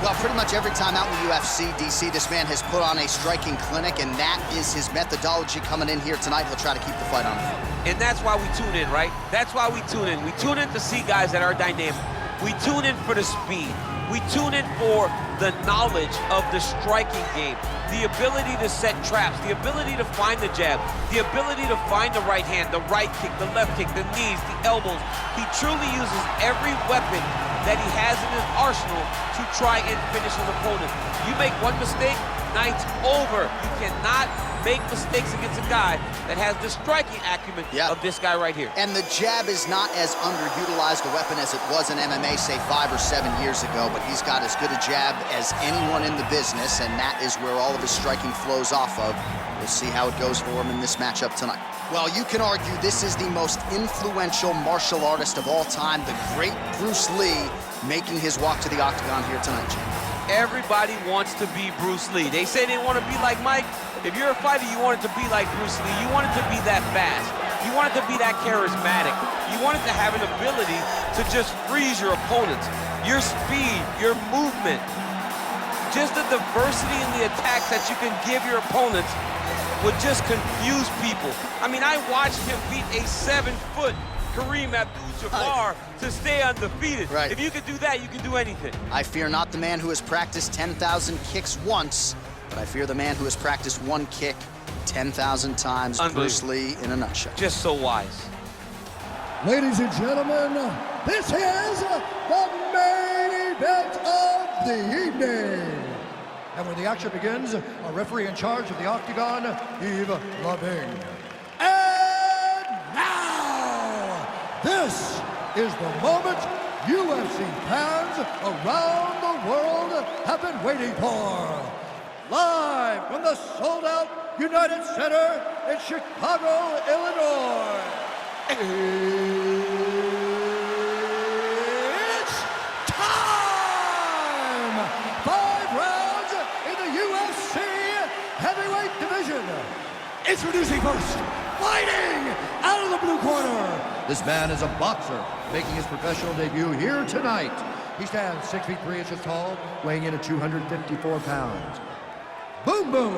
Well, pretty much every time out in the UFC, DC, this man has put on a striking clinic, and that is his methodology coming in here tonight. He'll try to keep the fight on. And that's why we tune in, right? That's why we tune in. We tune in to see guys that are dynamic. We tune in for the speed. We tune in for the knowledge of the striking game, the ability to set traps, the ability to find the jab, the ability to find the right hand, the right kick, the left kick, the knees, the elbows. He truly uses every weapon that he has in his arsenal to try and finish his opponent. You make one mistake, night's over. You cannot make mistakes against a guy that has the striking acumen of this guy right here. And the jab is not as underutilized a weapon as it was in MMA, say 5 or 7 years ago, but he's got as good a jab as anyone in the business, and that is where all of his striking flows off of. We'll see how it goes for him in this matchup tonight. Well, you can argue this is the most influential martial artist of all time, the great Bruce Lee, making his walk to the octagon here tonight, Jim. Everybody wants to be Bruce Lee. They say they want to be like Mike. If you're a fighter, you want it to be like Bruce Lee. You want it to be that fast. You want it to be that charismatic. You want it to have an ability to just freeze your opponents. Your speed, your movement, just the diversity in the attacks that you can give your opponents would just confuse people. I mean, I watched him beat a 7-foot Kareem Abdul-Jabbar to stay undefeated. Right. If you could do that, you can do anything. I fear not the man who has practiced 10,000 kicks once, but I fear the man who has practiced one kick 10,000 times. Bruce Lee in a nutshell. Just so wise. Ladies and gentlemen, this is the main event of the evening. And when the action begins, our referee in charge of the octagon, Yves Loving. And now, this is the moment UFC fans around the world have been waiting for. Live from the sold-out United Center in Chicago, Illinois. It's time! 5 rounds in the UFC heavyweight division. Introducing first, fighting out of the blue corner. This man is a boxer, making his professional debut here tonight. He stands 6 feet 3 inches tall, weighing in at 254 pounds. Boom Boom!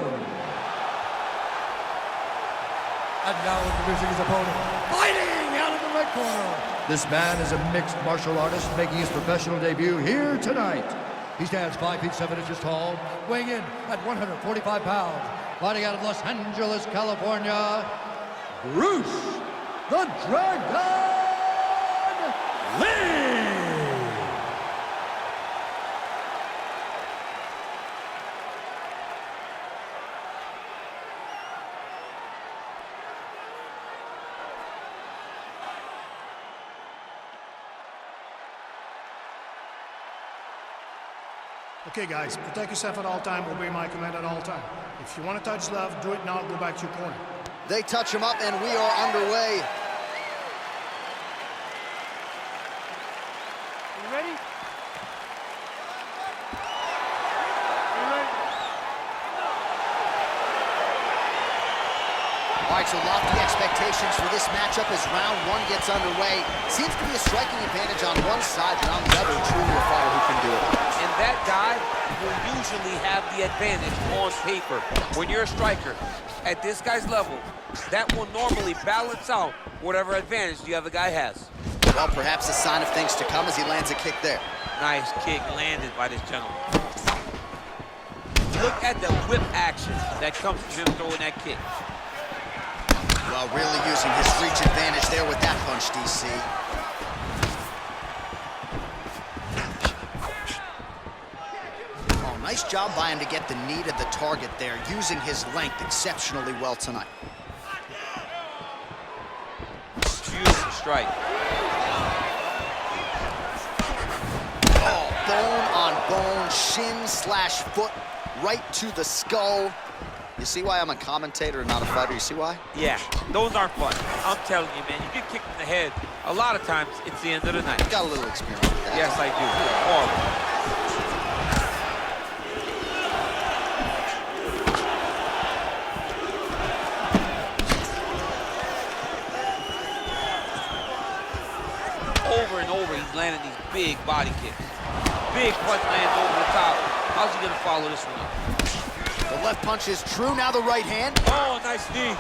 And now introducing his opponent, fighting out of the red corner. This man is a mixed martial artist making his professional debut here tonight. He stands 5 feet 7 inches tall, weighing in at 145 pounds. Fighting out of Los Angeles, California, Bruce the Dragon Lee! Okay, guys, protect yourself at all time, obey my command at all time. If you want to touch love, do it now, go back to your corner. They touch him up, and we are underway. You ready? All right, so lofty expectations for this matchup as round 1 gets underway. Seems to be a striking advantage on one side, but on the other, truly a fighter who can do it. And that guy will usually have the advantage on paper. When you're a striker, at this guy's level, that will normally balance out whatever advantage the other guy has. Well, perhaps a sign of things to come as he lands a kick there. Nice kick landed by this gentleman. Look at the whip action that comes from him throwing that kick. Well, really using his reach advantage there with that punch, DC. Oh, nice job by him to get the knee to the target there, using his length exceptionally well tonight. Beautiful strike. Oh, bone on bone, shin slash foot, right to the skull. You see why I'm a commentator and not a fighter? You see why? Yeah, those aren't fun. I'm telling you, man, you get kicked in the head, a lot of times it's the end of the night. Got a little experience with that. Yes, I do. Horrible. Over and over, he's landing these big body kicks. big punch lands over the top. How's he gonna follow this one up? The left punch is true, now the right hand. Oh, nice knee.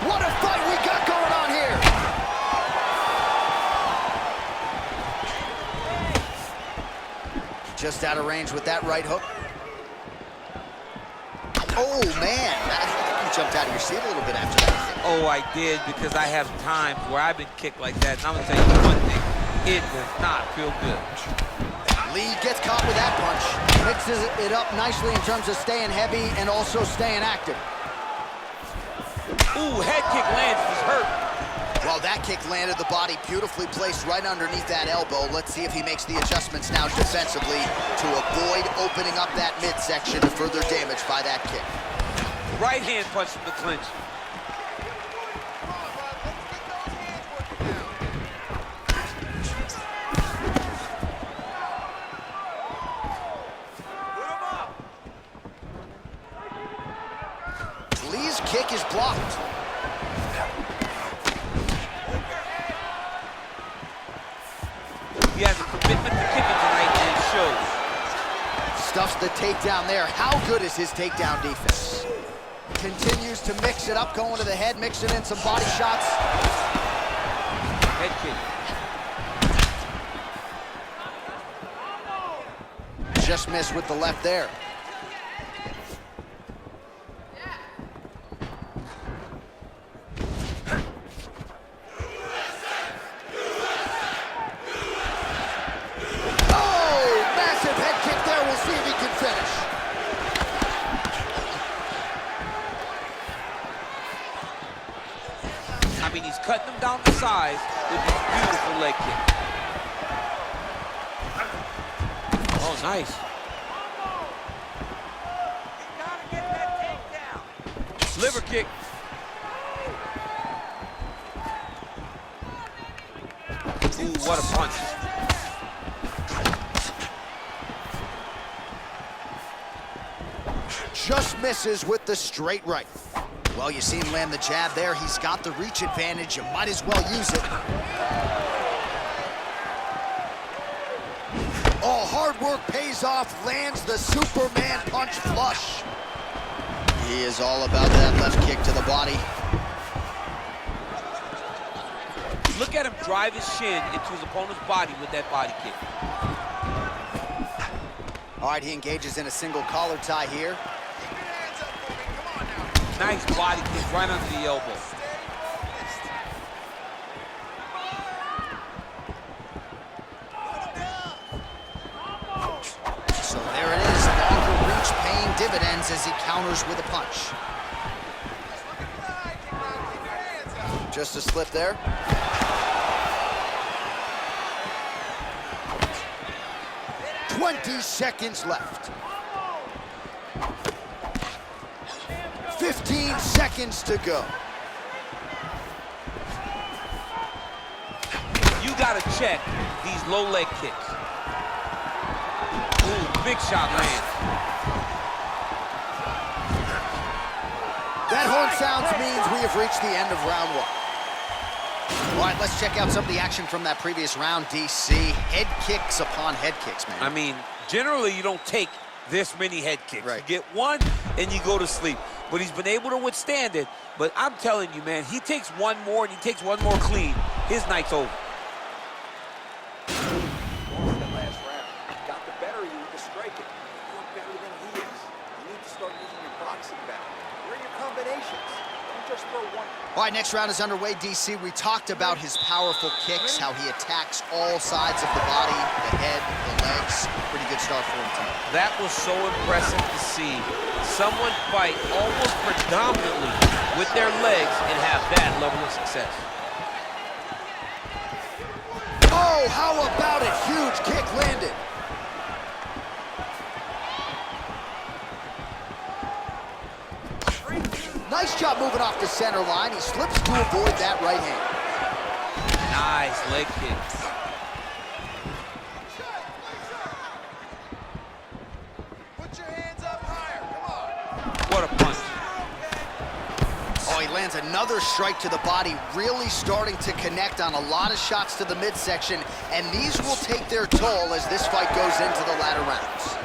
What a fight we got going on here! Just out of range with that right hook. Oh, man. You jumped out of your seat a little bit after that. Oh, I did, because I have times where I've been kicked like that. And I'm gonna tell you one thing, it does not feel good. Lee gets caught with that punch. Mixes it up nicely in terms of staying heavy and also staying active. Ooh, head kick lands, he's hurt. Well, that kick landed the body beautifully placed right underneath that elbow. Let's see if he makes the adjustments now defensively to avoid opening up that midsection to further damage by that kick. Right hand punch from the clinch. Lee's kick is blocked. He has a commitment to kicking tonight, and it shows. Stuffs the takedown there. How good is his takedown defense? Continues to mix it up, going to the head, mixing in some body shots. Head kick. Just missed with the left there. I mean, he's cutting them down the sides with this beautiful leg kick. Oh, nice. Liver kick. Ooh, what a punch. Just misses with the straight right. Well, you see him land the jab there. He's got the reach advantage. You might as well use it. Oh, hard work pays off. Lands the Superman punch flush. He is all about that left kick to the body. Look at him drive his shin into his opponent's body with that body kick. All right, he engages in a single collar tie here. Nice body kick right under the elbow. So there it is, longer reach paying dividends as he counters with a punch. Just a slip there. "20 seconds left. 15 seconds to go." You gotta check these low leg kicks. Ooh, big shot lands. That horn sounds means we have reached the end of round one. All right, let's check out some of the action from that previous round, DC. Head kicks upon head kicks, man. I mean, generally you don't take this many head kicks. Right. You get one and you go to sleep. But he's been able to withstand it. But I'm telling you, man, he takes one more and he takes one more clean. His night's over. The last round got the better of you with the striking. You're better than he is. You need to start using your boxing back. Where are your combinations? Don't just throw one. All right, next round is underway, DC. We talked about his powerful kicks, how he attacks all sides of the body, the head, the legs. Pretty good start for him tonight. That was so impressive to see. Someone fight almost predominantly with their legs and have that level of success. Oh, how about it? Huge kick landed. Nice job moving off the center line. He slips to avoid that right hand. Nice leg kick. Put your hands up higher. Come on. What a punch. Oh, Oh, he lands another strike to the body, really starting to connect on a lot of shots to the midsection, and these will take their toll as this fight goes into the latter rounds.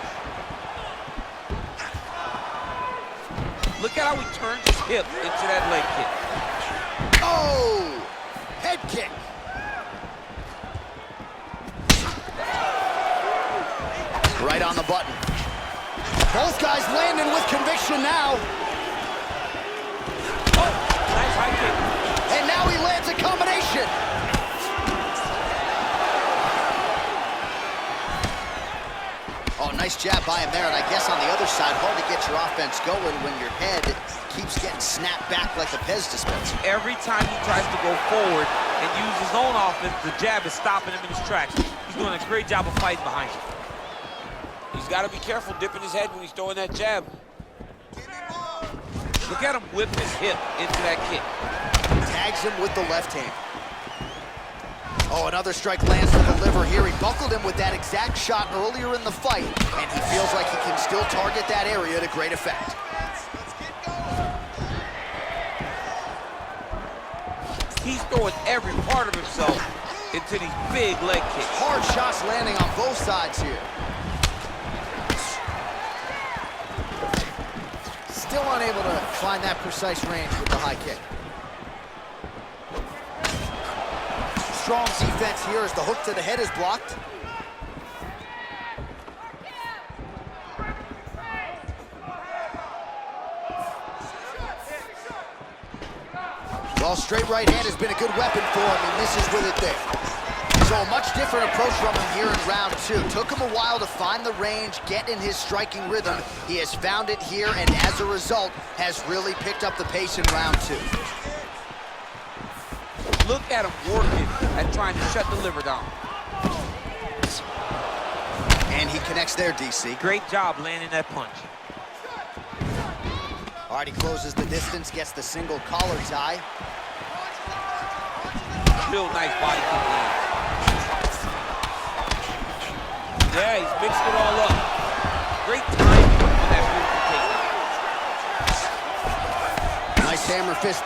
Look at how he turns his hip into that leg kick. Oh! Head kick. Right on the button. Both guys landing with conviction now. Oh, nice high kick. And now he lands a combination. Oh, nice jab by him there, and I guess on the other side, hard to get your offense going when your head keeps getting snapped back like a Pez dispenser. Every time he tries to go forward and use his own offense, the jab is stopping him in his tracks. He's doing a great job of fighting behind him. He's got to be careful dipping his head when he's throwing that jab. Look at him whip his hip into that kick. Tags him with the left hand. Oh, another strike lands to the liver here. He buckled him with that exact shot earlier in the fight, and he feels like he can still target that area to great effect. He's throwing every part of himself into these big leg kicks. Hard shots landing on both sides here. Still unable to find that precise range with the high kick. Strong defense here as the hook to the head is blocked. Well, straight right hand has been a good weapon for him, and misses with it there. So a much different approach from him here in round two. Took him a while to find the range, get in his striking rhythm. He has found it here, and as a result, has really picked up the pace in round two. Look at him working at trying to shut the liver down. And he connects there, DC. Great job landing that punch. All right, he closes the distance, gets the single collar tie. Real nice body kick land. Yeah, he's mixed it all up. Great timing on that beautiful takedown. Nice hammer fist.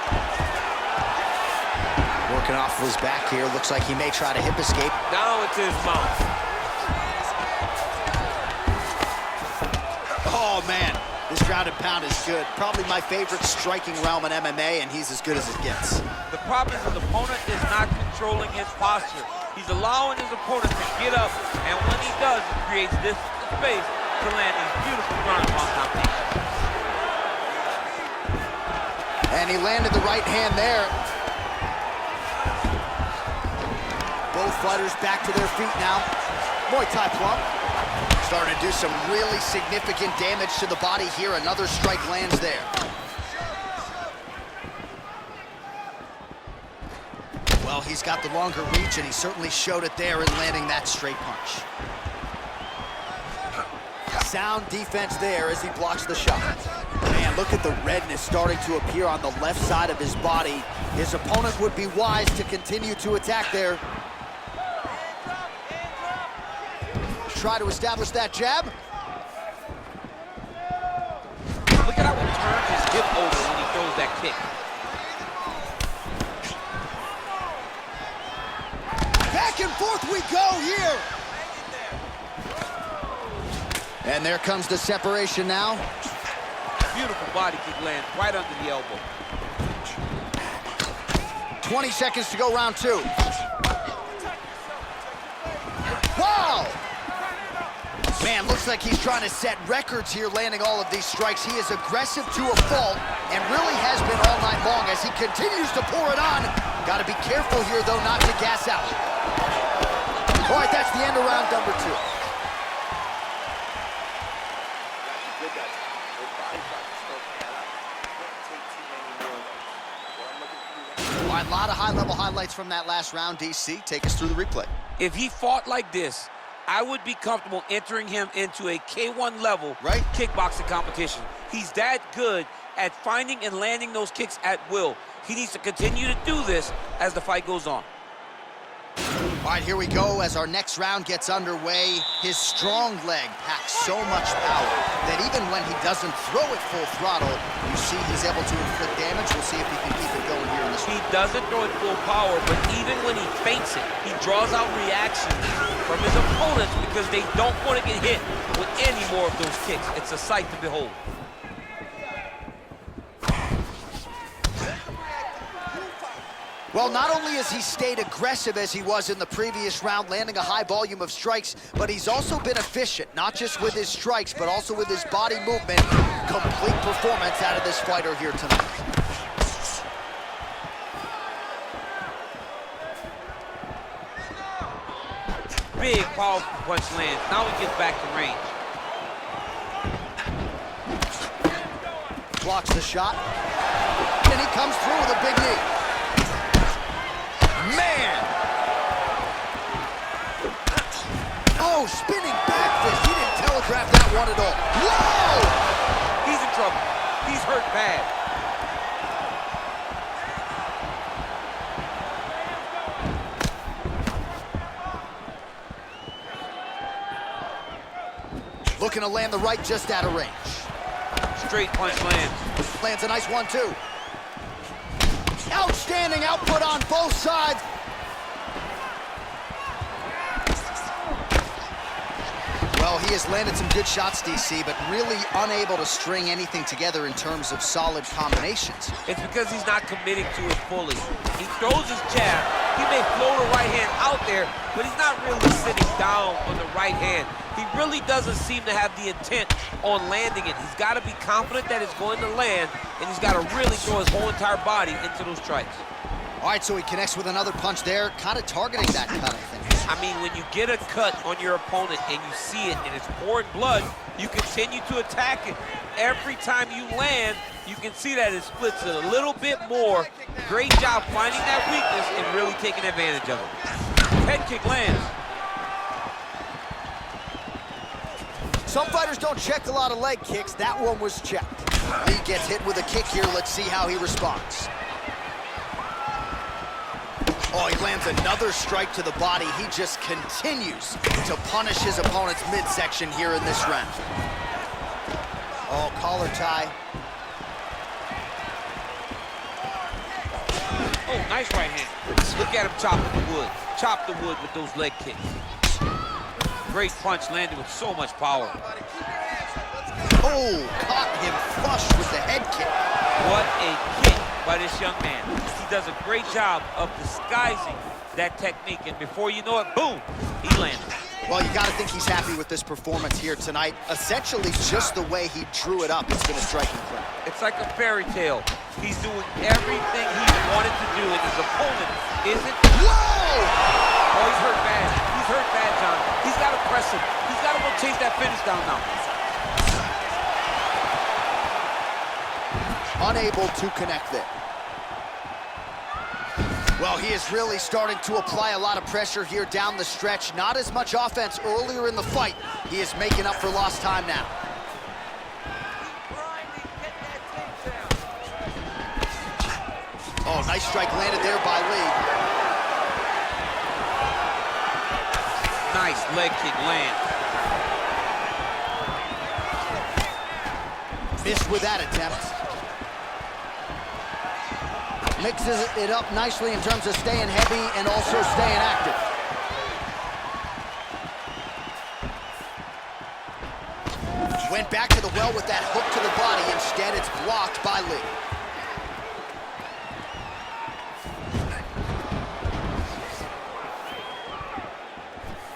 Working off of his back here. Looks like he may try to hip escape. Now into his mouth. Oh, man. This ground and pound is good. Probably my favorite striking realm in MMA, and he's as good as it gets. The problem is his opponent is not controlling his posture. He's allowing his opponent to get up, and when he does, it creates this space to land these beautiful ground and pound combinations. And he landed the right hand there. Both fighters back to their feet now. Muay Thai plump. Starting to do some really significant damage to the body here. Another strike lands there. Well, he's got the longer reach, and he certainly showed it there in landing that straight punch. Sound defense there as he blocks the shot. Man, look at the redness starting to appear on the left side of his body. His opponent would be wise to continue to attack there. Try to establish that jab. Look at how he turns his hip over when he throws that kick. Back and forth we go here. And there comes the separation now. Beautiful body kick lands right under the elbow. 20 seconds to go, round two. Wow! Man, looks like he's trying to set records here, landing all of these strikes. He is aggressive to a fault and really has been all night long as he continues to pour it on. Got to be careful here, though, not to gas out. All right, that's the end of round number two. All right, a lot of high-level highlights from that last round, DC. Take us through the replay. If he fought like this, I would be comfortable entering him into a K1 level kickboxing competition. He's that good at finding and landing those kicks at will. He needs to continue to do this as the fight goes on. All All right, here we go as our next round gets underway. His strong leg packs so much power that even when he doesn't throw it full throttle, you see he's able to inflict damage. We'll see if he can keep it going here in this He round. doesn't throw it full power, but even when he feints it, he draws out reactions from his opponents because they don't want to get hit with any more of those kicks. It's a sight to behold. Well, not only has he stayed aggressive as he was in the previous round, landing a high volume of strikes, but he's also been efficient, not just with his strikes, but also with his body movement. Complete performance out of this fighter here tonight. Big, powerful punch lands. Now he gets back to range. Blocks the shot, and he comes through with a big knee. Man! Oh, spinning back fist. He didn't telegraph that one at all. Whoa! He's in trouble. He's hurt bad. Looking to land the right just out of range. Straight punch lands. Lands a nice 1-2. Outstanding output on both sides. Well, he has landed some good shots, DC, but really unable to string anything together in terms of solid combinations. It's because he's not committing to it fully. He throws his jab. He may throw the right hand out there, but he's not really sitting down on the right hand. He really doesn't seem to have the intent on landing it. He's got to be confident that it's going to land, and he's got to really throw his whole entire body into those strikes. All right, so he connects with another punch there, kind of targeting that cut, I think. I mean, when you get a cut on your opponent and you see it and it's pouring blood, you continue to attack it. Every time you land, you can see that it splits it a little bit more. Great job finding that weakness and really taking advantage of it. Head kick lands. Some fighters don't check a lot of leg kicks. That one was checked. Lee gets hit with a kick here. Let's see how he responds. Oh, he lands another strike to the body. He just continues to punish his opponent's midsection here in this round. Oh, collar tie. Oh, nice right hand. Look at him chopping the wood. Chop the wood with those leg kicks. Great punch landed with so much power. Oh, caught him flush with the head kick. What a kick by this young man. He does a great job of disguising that technique, and before you know it, boom, he landed. Well, you got to think he's happy with this performance here tonight. Essentially, just the way he drew it up, it's been a striking clip. It's like a fairy tale. He's doing everything he wanted to do, and his opponent isn't. Whoa! Oh, he's hurt bad. He's hurt bad, John. He's got to press him. He's got to go chase that finish down now. Unable to connect there. Well, he is really starting to apply a lot of pressure here down the stretch. Not as much offense earlier in the fight. He is making up for lost time now. Oh, nice strike landed there by Lee. Nice leg kick land. Missed with that attempt. Mixes it up nicely in terms of staying heavy and also staying active. Went back to the well with that hook to the body. Instead, it's blocked by Lee.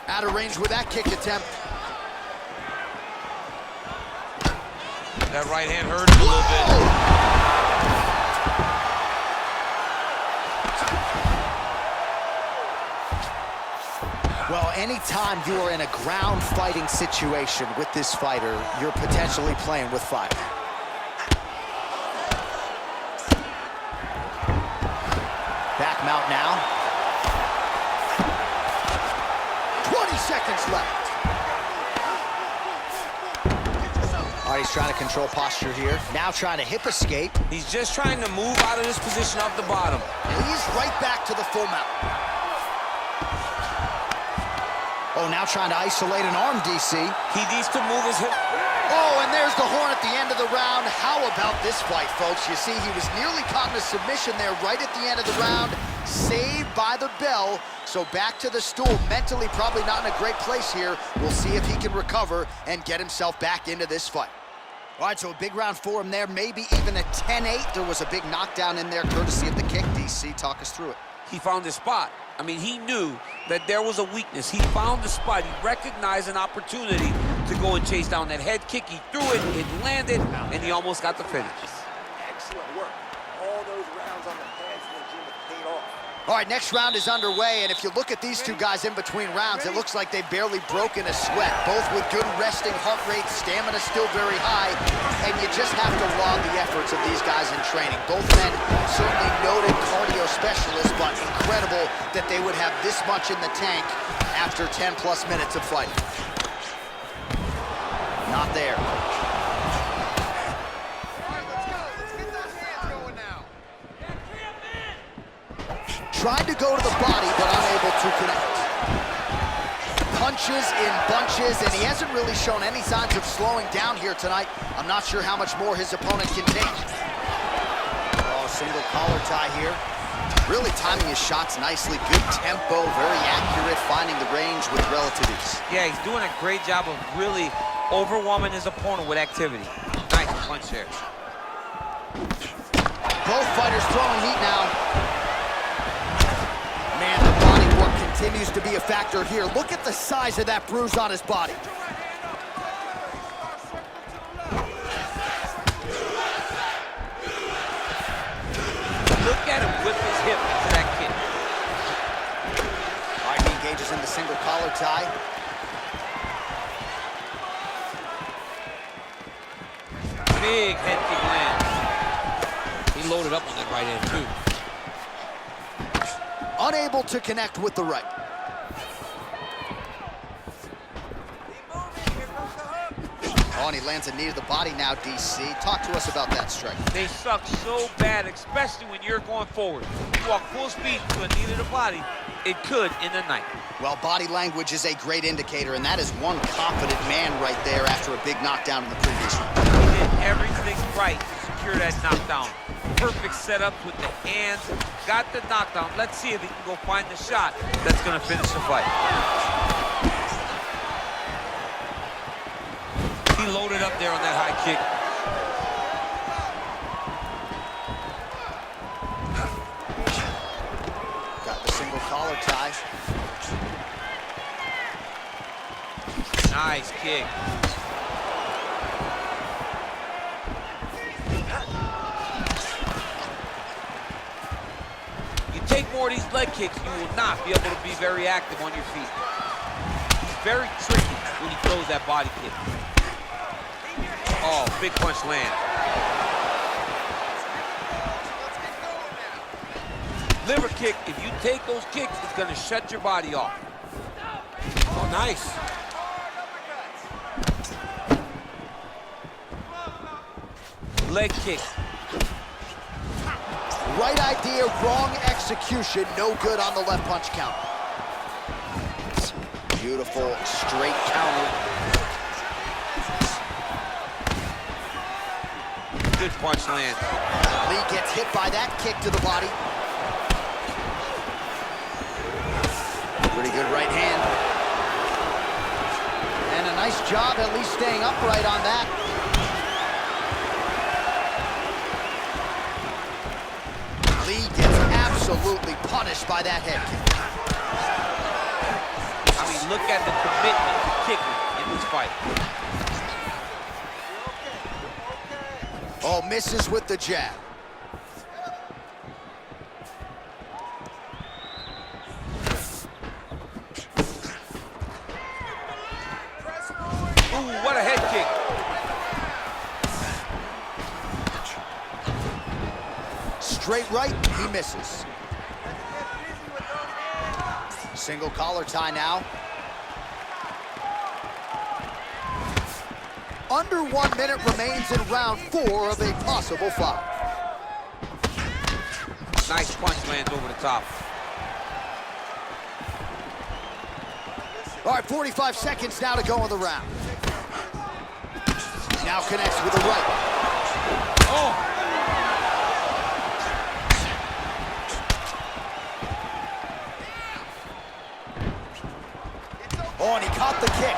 Out of range with that kick attempt. That right hand hurt him a little bit. Well, anytime you are in a ground fighting situation with this fighter, you're potentially playing with fire. Back mount now. 20 seconds left. All right, he's trying to control posture here. Now trying to hip escape. He's just trying to move out of this position off the bottom. And he's right back to the full mount. Oh, now trying to isolate an arm, DC. He needs to move his hip. Oh, and there's the horn at the end of the round. How about this fight, folks? You see, he was nearly caught in a submission there right at the end of the round. Saved by the bell. So back to the stool. Mentally probably not in a great place here. We'll see if he can recover and get himself back into this fight. All right, so a big round for him there. Maybe even a 10-8. There was a big knockdown in there courtesy of the kick. DC, talk us through it. He found his spot. I mean, he knew that there was a weakness. He found the spot. He recognized an opportunity to go and chase down that head kick. He threw it, it landed, and he almost got the finish. Excellent work. All those rounds on the pads in the gym have paid off. All right, next round is underway, and if you look at these two guys in between rounds, it looks like they've barely broken a sweat, both with good resting heart rate, stamina still very high, and you just have to laud the efforts of these guys in training. Both men certainly noted cardio specialists, but incredible that they would have this much in the tank after 10-plus minutes of fighting. Not there. Tried to go to the body, but unable to connect. Punches in bunches, and he hasn't really shown any signs of slowing down here tonight. I'm not sure how much more his opponent can take. Oh, single collar tie here. Really timing his shots nicely. Good tempo, very accurate, finding the range with relative ease. Yeah, he's doing a great job of really overwhelming his opponent with activity. Nice punch there. Both fighters throwing heat now. Man, the body work continues to be a factor here. Look at the size of that bruise on his body. Look at him whip his hip into that kick. All right, he engages in the single collar tie. Big head kick lands. He loaded up on that right hand, too. Unable to connect with the right. Oh, and he lands a knee to the body now, DC. Talk to us about that strike. They suck so bad, especially when you're going forward. You walk full speed to a knee to the body, it could end the night. Well, body language is a great indicator, and that is one confident man right there after a big knockdown in the previous round. He did everything right to secure that knockdown. Perfect setup with the hands, got the knockdown. Let's see if he can go find the shot that's gonna finish the fight. He loaded up there on that high kick. Got the single collar tie. Nice kick. Take more of these leg kicks, you will not be able to be very active on your feet. He's very tricky when he throws that body kick. Oh, big punch land. Liver kick, if you take those kicks, it's gonna shut your body off. Oh, nice. Leg kick. Right idea, wrong execution. No good on the left punch count. Beautiful straight counter. Good punch land. Lee gets hit by that kick to the body. Pretty good right hand. And a nice job at least staying upright on that. Lee gets absolutely punished by that head kick. I mean, look at the commitment to kicking in this fight. Oh, misses with the jab. Ooh, what a head kick. Straight right, he misses. Single collar tie now. Under 1 minute remains in round 4 of a possible 5. Nice punch lands over the top. All right, 45 seconds now to go in the round. Now connects with the right. Oh! Oh, and he caught the kick.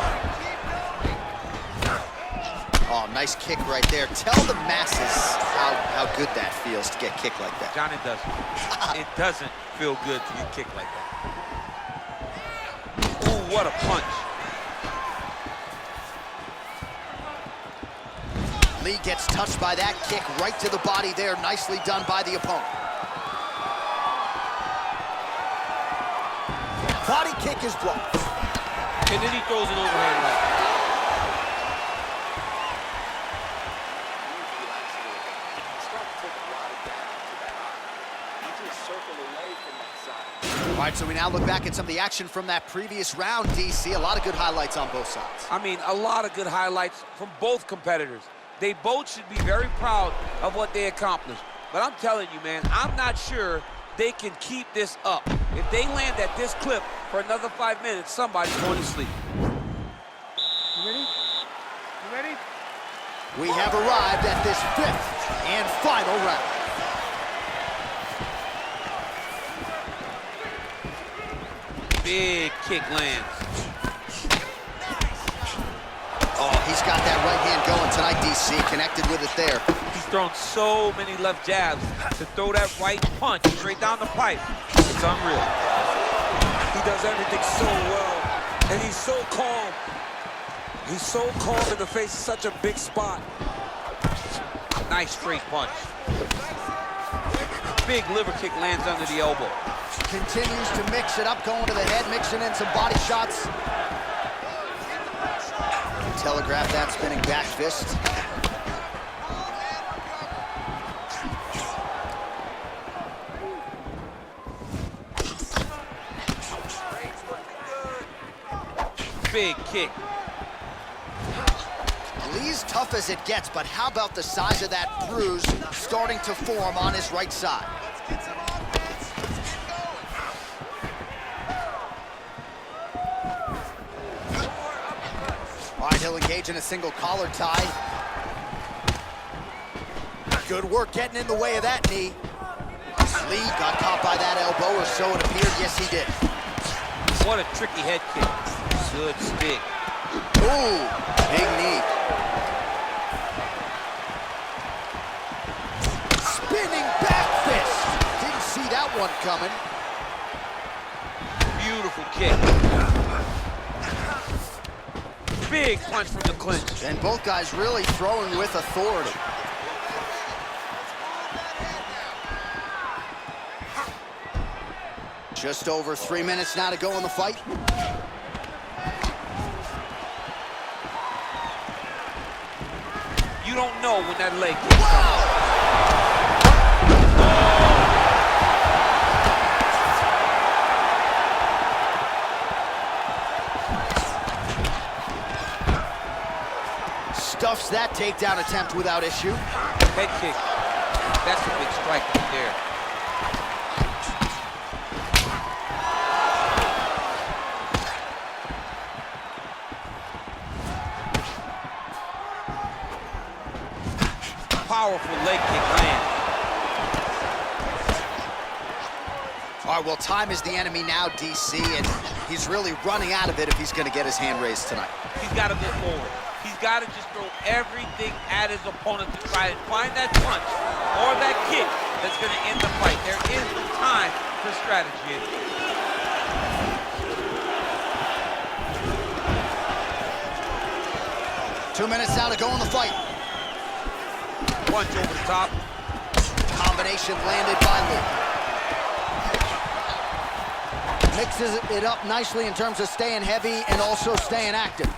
Oh, nice kick right there. Tell the masses how good that feels to get kicked like that. John, it doesn't. It doesn't feel good to get kicked like that. Ooh, what a punch. Lee gets touched by that kick right to the body there. Nicely done by the opponent. Body kick is blocked. And then he throws an overhand right. All right, so we now look back at some of the action from that previous round, DC. A lot of good highlights on both sides. I mean, a lot of good highlights from both competitors. They both should be very proud of what they accomplished. But I'm telling you, man, I'm not sure they can keep this up. If they land at this clip for another 5 minutes, somebody's going to sleep. You ready? You ready? We have arrived at this 5th and final round. Big kick lands. Oh, he's got that right hand going tonight, DC. Connected with it there. He's thrown so many left jabs to throw that right punch straight down the pipe. It's unreal. He does everything so well, and he's so calm. He's so calm in the face of such a big spot. Nice straight punch. Big liver kick lands under the elbow. Continues to mix it up, going to the head, mixing in some body shots. Telegraph that spinning back fist. Big kick. Lee's tough as it gets, but how about the size of that bruise starting to form on his right side? All right, he'll engage in a single collar tie. Good work getting in the way of that knee. Lee got caught by that elbow, or so it appeared. Yes, he did. What a tricky head kick. Good stick. Ooh, big knee. Spinning back fist. Didn't see that one coming. Beautiful kick. Big punch from the clinch. And both guys really throwing with authority. Just over 3 minutes now to go in the fight. You don't know when that leg kicks Wow! Stuffs that takedown attempt without issue. Head kick. That's a big strike right there. Powerful leg kick land. All right, well, time is the enemy now, DC, and he's really running out of it if he's going to get his hand raised tonight. He's got to go forward. He's got to just throw everything at his opponent to try and find that punch or that kick that's going to end the fight. There is no time for strategy. 2 minutes now to go in the fight. Punch over the top. Combination landed by Lee. Mixes it up nicely in terms of staying heavy and also staying active.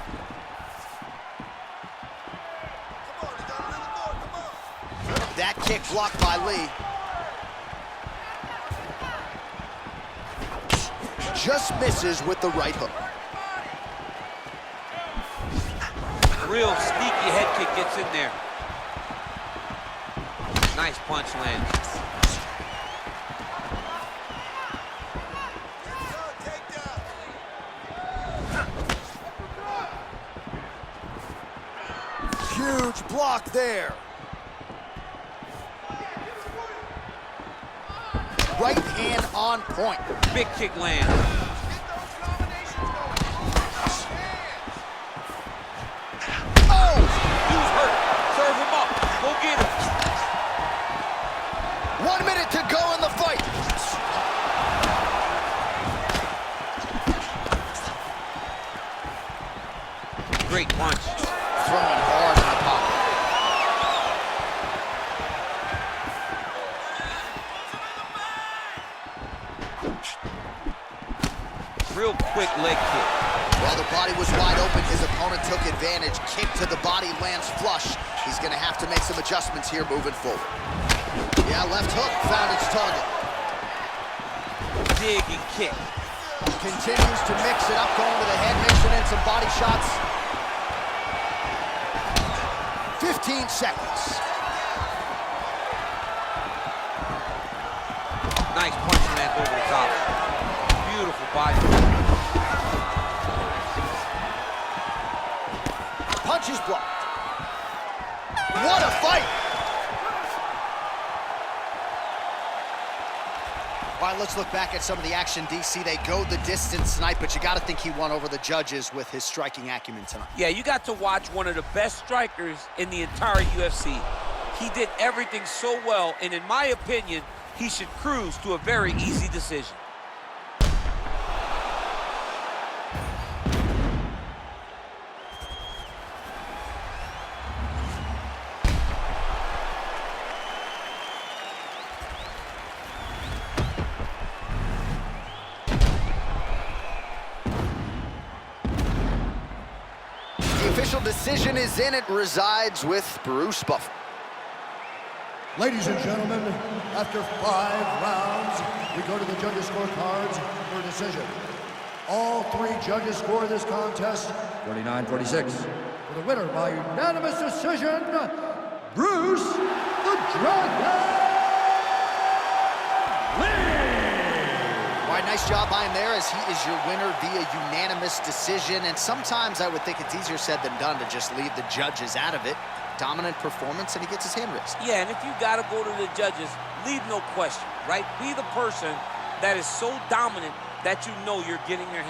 That kick blocked by Lee. Just misses with the right hook. Real sneaky head kick gets in there. Nice punch lands. block there. Right hand on point. Big kick lands. Oh! Dude's hurt. Serve him up. Go get him. 1 minute to go in the fight. Great punch. Throwing hard in the pocket. Real quick leg kick. While the body was wide open, his opponent took advantage. Kick to the body lands flush. He's going to have to make some adjustments here moving forward. Yeah, left hook found its target. Dig and kick. Continues to mix it up, going to the head, mixing in some body shots. 15 seconds. Nice punch lands over the top. Beautiful body. Punch is blocked. What a fight! All right, let's look back at some of the action, DC. They go the distance tonight, but you got to think he won over the judges with his striking acumen tonight. Yeah, you got to watch one of the best strikers in the entire UFC. He did everything so well, and in my opinion, he should cruise to a very easy decision. The official decision is in. It resides with Bruce Buffer. Ladies and gentlemen, after 5 rounds, we go to the judges' scorecards for a decision. All 3 judges score this contest 49-46. For the winner by unanimous decision, Bruce the Dragon Lee! All right, nice job by him there, as he is your winner via unanimous decision. And sometimes I would think it's easier said than done to just leave the judges out of it. Dominant performance, and he gets his hand raised. Yeah, and if you got to go to the judges, leave no question, right? Be the person that is so dominant that you know you're getting your